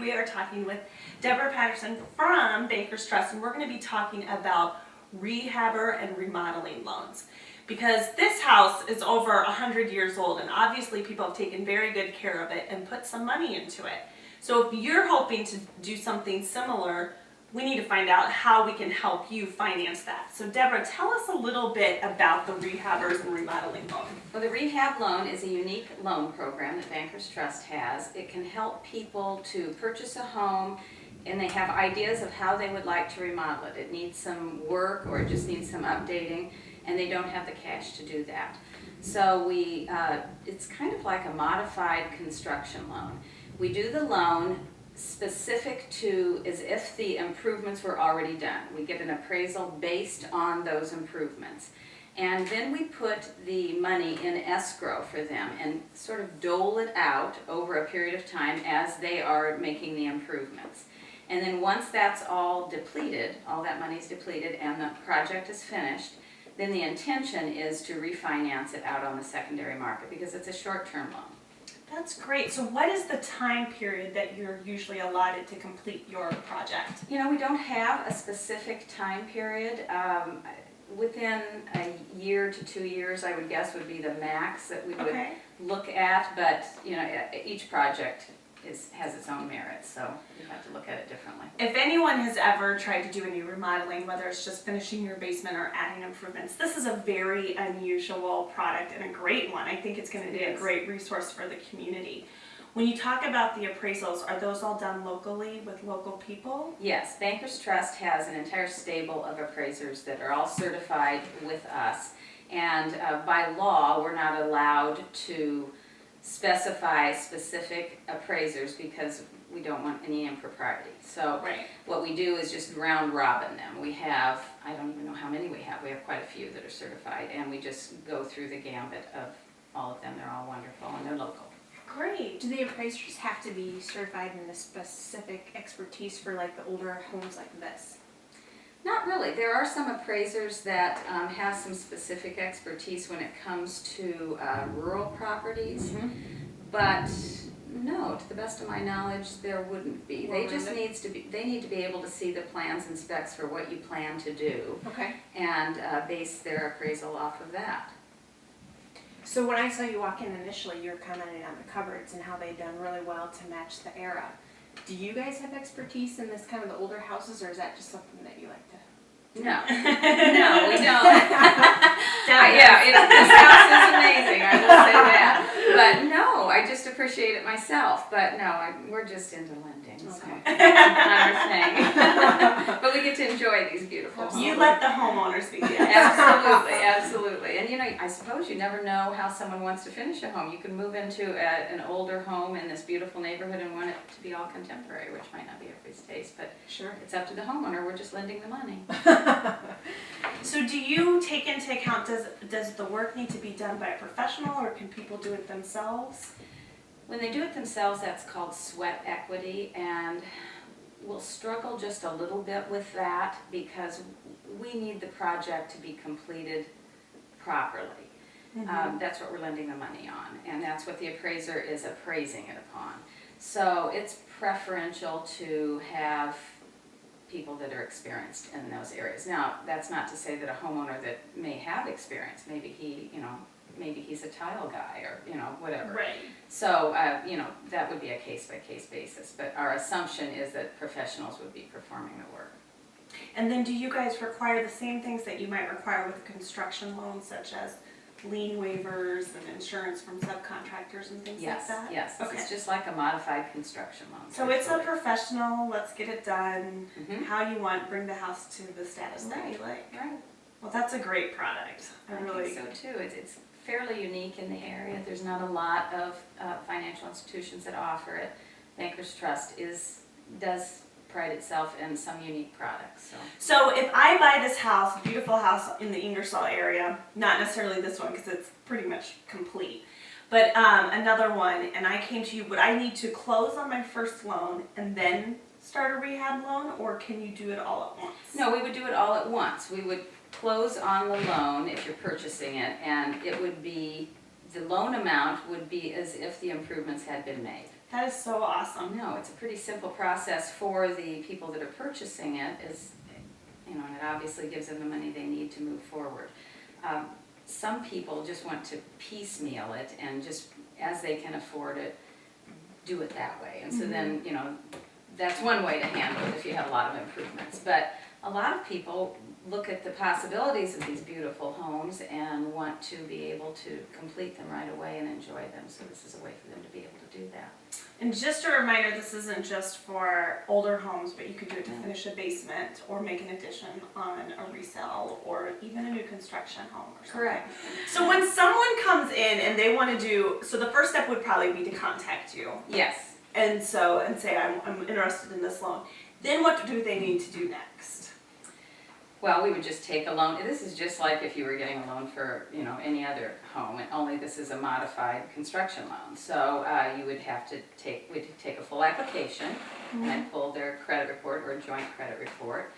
we are talking with Debra Patterson from Bankers Trust, and we're going to be talking about rehabber and remodeling loans. Because this house is over 100 years old, and obviously people have taken very good care of it and put some money into it. So if you're hoping to do something similar, we need to find out how we can help you finance that. So Debra, tell us a little bit about the rehabbers and remodeling loan. Well, the rehab loan is a unique loan program that Bankers Trust has. It can help people to purchase a home and they have ideas of how they would like to remodel it. It needs some work or it just needs some updating, and they don't have the cash to do that. So it's kind of like a modified construction loan. We do the loan specific to as if the improvements were already done. We get an appraisal based on those improvements. And then we put the money in escrow for them and sort of dole it out over a period of time as they are making the improvements. And then once that's all depleted, all that money is depleted and the project is finished, then the intention is to refinance it out on the secondary market because it's a short-term loan. That's great. So what is the time period that you're usually allotted to complete your project? You know, we don't have a specific time period. Within a year to 2 years, I would guess, would be the max that we would look at. But, you know, each project has its own merits, so you have to look at it differently. If anyone has ever tried to do any remodeling, whether it's just finishing your basement or adding improvements, this is a very unusual product and a great one. I think it's going to be a great resource for the community. When you talk about the appraisals, are those all done locally with local people? Yes, Bankers Trust has an entire stable of appraisers that are all certified with us, and by law we're not allowed to specify specific appraisers because we don't want any impropriety. So what we do is just round robin them. We have, I don't even know how many we have quite a few that are certified, and we just go through the gambit of all of them. They're all wonderful and they're local. Great. Do the appraisers have to be certified in a specific expertise for like the older homes like this? Not really. There are some appraisers that have some specific expertise when it comes to rural properties, but no, to the best of my knowledge, there wouldn't be. They just need to be able to see the plans and specs for what you plan to do, and base their appraisal off of that. So when I saw you walk in initially, you were commenting on the cupboards and how they've done really well to match the era. Do you guys have expertise in this kind of the older houses, or is that just something that you like to do? No, no, we don't. This house is amazing, I will say that. But no, I just appreciate it myself. But no, we're just into lending, so it's not our thing. But we get to enjoy these beautiful homes. You let the homeowners be. Absolutely, absolutely. And you know, I suppose you never know how someone wants to finish a home. You can move into an older home in this beautiful neighborhood and want it to be all contemporary, which might not be everybody's taste, but it's up to the homeowner. We're just lending the money. So do you take into account, does the work need to be done by a professional, or can people do it themselves? When they do it themselves, that's called sweat equity, and we'll struggle just a little bit with that because we need the project to be completed properly. That's what we're lending the money on, and that's what the appraiser is appraising it upon. So it's preferential to have people that are experienced in those areas. Now, that's not to say that a homeowner that may have experience, maybe he's a tile guy or, whatever. So, that would be a case-by-case basis. But our assumption is that professionals would be performing the work. And then do you guys require the same things that you might require with a construction loan, such as lien waivers and insurance from subcontractors and things like that? Yes, it's just like a modified construction loan. So it's a professional, let's get it done, how you want, bring the house to the status that you like. Well, that's a great product. I think so too. It's fairly unique in the area. There's not a lot of financial institutions that offer it. Bankers Trust does pride itself in some unique products. So if I buy this house, beautiful house in the Ingersoll area, not necessarily this one because it's pretty much complete, but another one, and I came to you, would I need to close on my first loan and then start a rehab loan, or can you do it all at once? No, we would do it all at once. We would close on the loan if you're purchasing it, and it would be, the loan amount would be as if the improvements had been made. That is so awesome. No, it's a pretty simple process for the people that are purchasing it, is, and it obviously gives them the money they need to move forward. Some people just want to piecemeal it and just, as they can afford it, do it that way. And so then, that's one way to handle it if you have a lot of improvements. But a lot of people look at the possibilities of these beautiful homes and want to be able to complete them right away and enjoy them. So this is a way for them to be able to do that. And just a reminder, this isn't just for older homes, but you could do it to finish a basement or make an addition on a resale or even a new construction home or something. Correct. So when someone comes in and they want to do, so the first step would probably be to contact you. Yes. And say, I'm interested in this loan. Then what do they need to do next? Well, we would just take a loan. This is just like if you were getting a loan for, any other home, and only this is a modified construction loan. So you would have to we'd take a full application, and I'd pull their credit report or a joint credit report,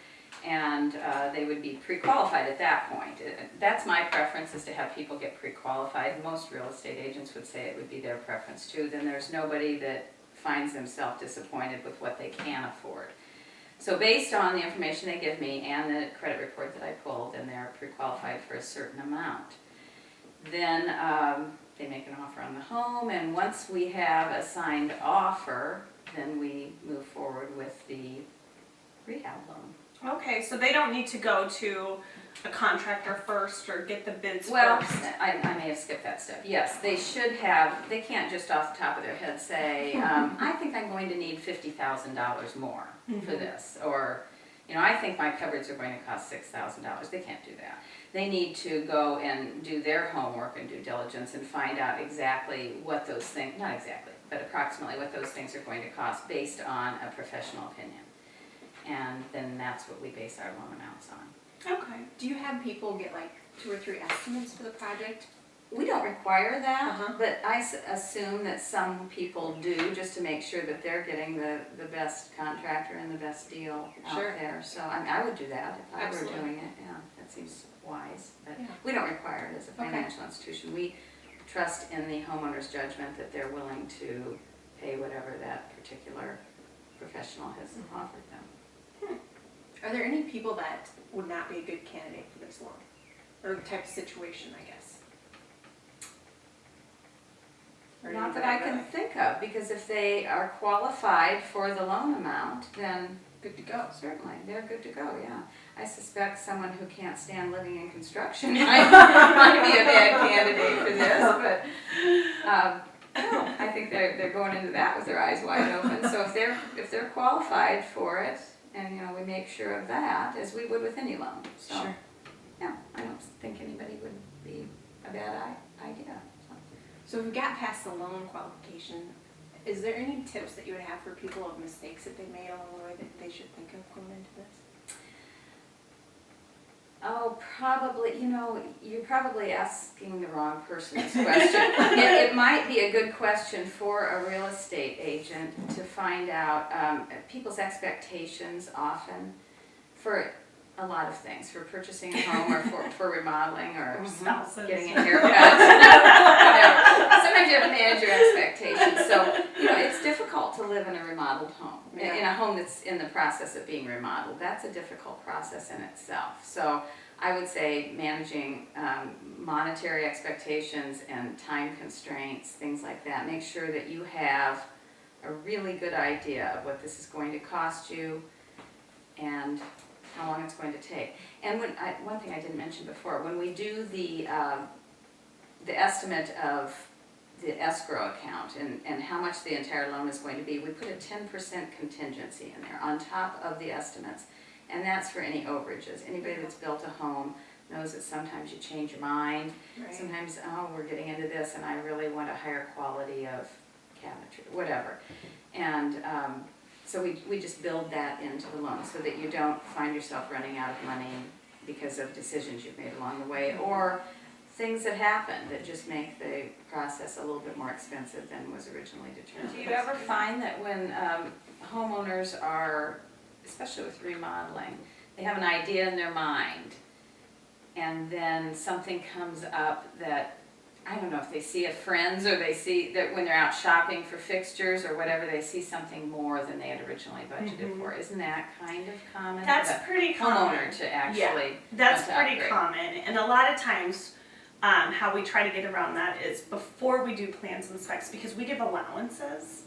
and they would be pre-qualified at that point. That's my preference, is to have people get pre-qualified. Most real estate agents would say it would be their preference too. Then there's nobody that finds themselves disappointed with what they can afford. So based on the information they give me and the credit report that I pulled, and they're pre-qualified for a certain amount. Then they make an offer on the home, and once we have a signed offer, then we move forward with the rehab loan. Okay, so they don't need to go to a contractor first or get the bids Well, first. I may have skipped that step. Yes, they should have, they can't just off the top of their head say, I think I'm going to need $50,000 more for this. Or, I think my cupboards are going to cost $6,000. They can't do that. They need to go and do their homework and due diligence and find out exactly what those things, not exactly, but approximately what those things are going to cost based on a professional opinion. And then that's what we base our loan amounts on. Okay. Do you have people get like 2 or 3 estimates for the project? We don't require that, Uh-huh. but I assume that some people do, just to make sure that they're getting the best contractor and the best deal Sure. out there. So I would do that if I Absolutely. were doing it. Yeah, that seems wise. But Yeah. we don't require it as a Okay. financial institution. We trust in the homeowner's judgment that they're willing to pay whatever that particular professional has offered them. Are there any people that would not be a good candidate for this loan? Or type of situation, I guess? Or Not that anybody I can really? think of, because if they are qualified for the loan amount, then Good to go. certainly, they're good to go, yeah. I suspect someone who can't stand living in construction might be a bad candidate for this, but no, I think they're going into that with their eyes wide open. So if they're qualified for it, and we make sure of that, as we would with any loan. So, Sure. yeah, I don't think anybody would be a bad idea. So if we got past the loan qualification, is there any tips that you would have for people of mistakes that they made along the way that they should think of going into this? Oh, probably, you're probably asking the wrong person this question. It might be a good question for a real estate agent to find out people's expectations often for a lot of things, for purchasing a home or for remodeling or Spouses. getting a haircut. Whatever. Sometimes you have to manage your expectations. So, it's difficult to live in a remodeled home, in a home that's in the process of being remodeled. That's a difficult process in itself. So I would say managing monetary expectations and time constraints, things like that. Make sure that you have a really good idea of what this is going to cost you and how long it's going to take. And one thing I didn't mention before, when we do the estimate of the escrow account and how much the entire loan is going to be, we put a 10% contingency in there on top of the estimates. And that's for any overages. Anybody that's built a home knows that sometimes you change your mind. Right. Sometimes, we're getting into this and I really want a higher quality of cabinetry, whatever. And so we just build that into the loan so that you don't find yourself running out of money because of decisions you've made along the way or things that happen that just make the process a little bit more expensive than was originally determined. Do you ever find that when homeowners are, especially with remodeling, they have an idea in their mind and then something comes up that I don't know if they see a Friends or they see that when they're out shopping for fixtures or whatever, they see something more than they had originally budgeted for. Isn't that kind of common? That's for the pretty common. homeowner to actually That's want to pretty upgrade? common, and a lot of times, how we try to get around that is before we do plans and specs, because we give allowances.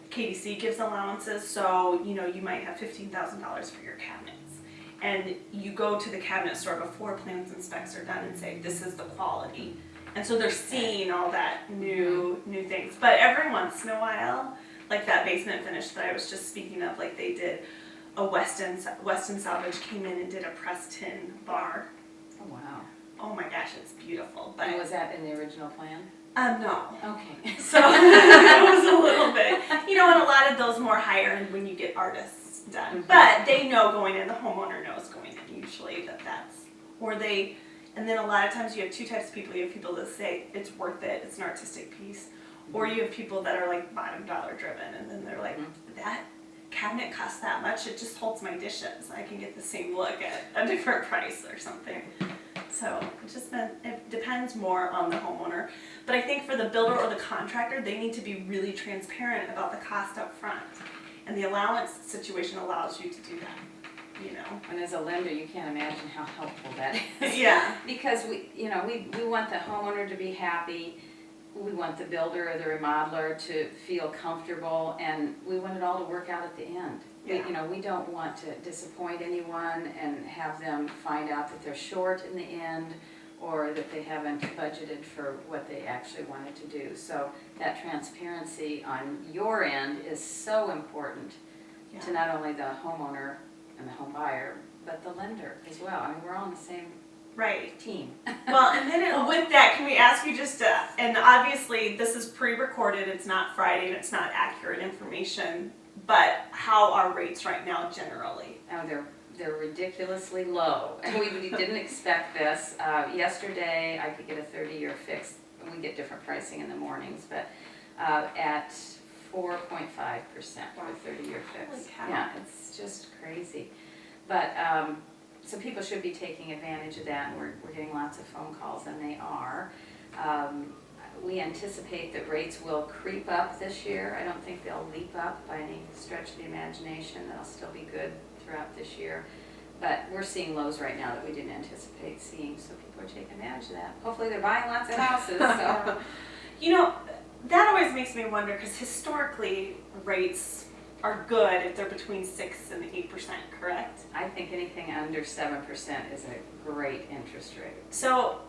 KDC gives allowances, so you might have $15,000 for your cabinets, and you go to the cabinet store before plans and specs are done and say this is the quality, and so they're seeing all that new things. But every once in a while, like that basement finish that I was just speaking of, like they did a Weston Salvage came in and did a pressed tin bar. Oh, wow. Oh my gosh, it's beautiful. But And was that in the original plan? no. Okay. So it was a little bit, and a lot of those more higher end when you get artists done. But they know going in, the homeowner knows going in usually and then a lot of times you have two types of people. You have people that say it's worth it, it's an artistic piece, or you have people that are like bottom dollar driven, and then they're like, that cabinet costs that much, it just holds my dishes. I can get the same look at a different price or something. So it depends more on the homeowner. But I think for the builder or the contractor, they need to be really transparent about the cost up front. And the allowance situation allows you to do that, And as a lender, you can't imagine how helpful that is. Yeah. Because we want the homeowner to be happy, we want the builder or the remodeler to feel comfortable, and we want it all to work out at the end. Yeah. We don't want to disappoint anyone and have them find out that they're short in the end or that they haven't budgeted for what they actually wanted to do. So that transparency on your end is so important to not only the homeowner and the home buyer, but the lender as well. I mean, we're all on the same team. Well, and then with that, can we ask you just, and obviously this is pre-recorded, it's not Friday, and it's not accurate information, but how are rates right now generally? Oh, they're ridiculously low. We didn't expect this. Yesterday, I could get a 30-year fix. We get different pricing in the mornings, but at 4.5% for a 30-year fix. Holy cow. Yeah, it's just crazy. But so people should be taking advantage of that, and we're getting lots of phone calls, and they are. We anticipate that rates will creep up this year. I don't think they'll leap up by any stretch of the imagination. They'll still be good throughout this year. But we're seeing lows right now that we didn't anticipate seeing, so people are taking advantage of that. Hopefully they're buying lots of houses. So. That always makes me wonder, because historically rates are good if they're between 6 and 8%, correct? I think anything under 7% is a great interest rate. So,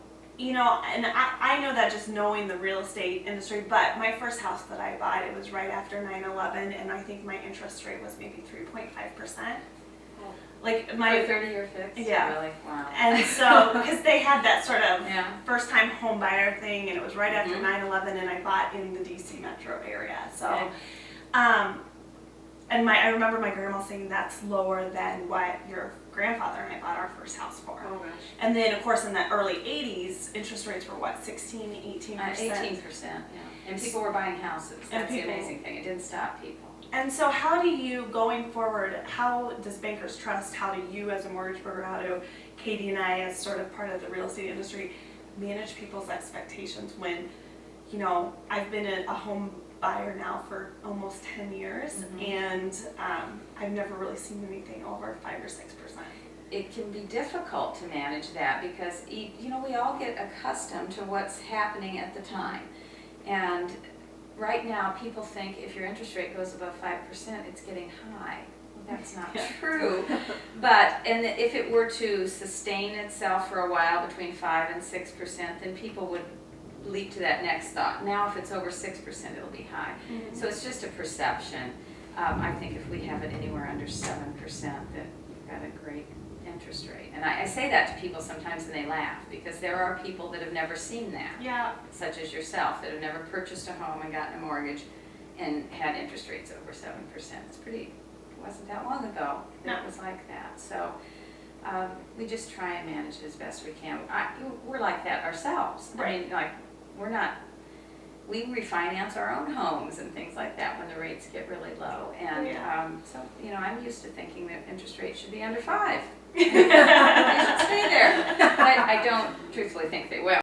and I know that just knowing the real estate industry, but my first house that I bought, it was right after 9/11, and I think my interest rate was maybe 3.5%. Like my 30-year fix? Yeah. Really? Wow. And so, because they had that sort of Yeah. first-time home buyer thing, and it was right after 9/11, and I bought in the DC metro area. So, Okay. and I remember my grandma saying that's lower than what your grandfather and I bought our first house for. Oh gosh. And then, of course, in the early 80s, interest rates were what, 16, 18%? 18%, yeah. And people were buying houses. And That's the people- amazing thing. It didn't stop people. And so how do you, going forward, how does Bankers Trust, how do you as a mortgage broker, how do Katie and I as sort of part of the real estate industry manage people's expectations when, I've been a home buyer now for almost 10 years, and I've never really seen anything over 5 or 6%. It can be difficult to manage that because, we all get accustomed to what's happening at the time. And right now, people think if your interest rate goes above 5%, it's getting high. Well, that's not true. And if it were to sustain itself for a while between 5 and 6%, then people would leap to that next thought. Now, if it's over 6%, it'll be high. So it's just a perception. I think if we have it anywhere under 7%, that we've got a great interest rate. And I say that to people sometimes and they laugh because there are people that have never seen that. Yeah. Such as yourself, that have never purchased a home and gotten a mortgage and had interest rates over 7%. It wasn't that long ago that it was like that. So we just try and manage it as best we can. We're like that ourselves. Right. I mean, we refinance our own homes and things like that when the rates get really low. And so, I'm used to thinking that interest rates should be under 5. They should stay there. But I don't truthfully think they will.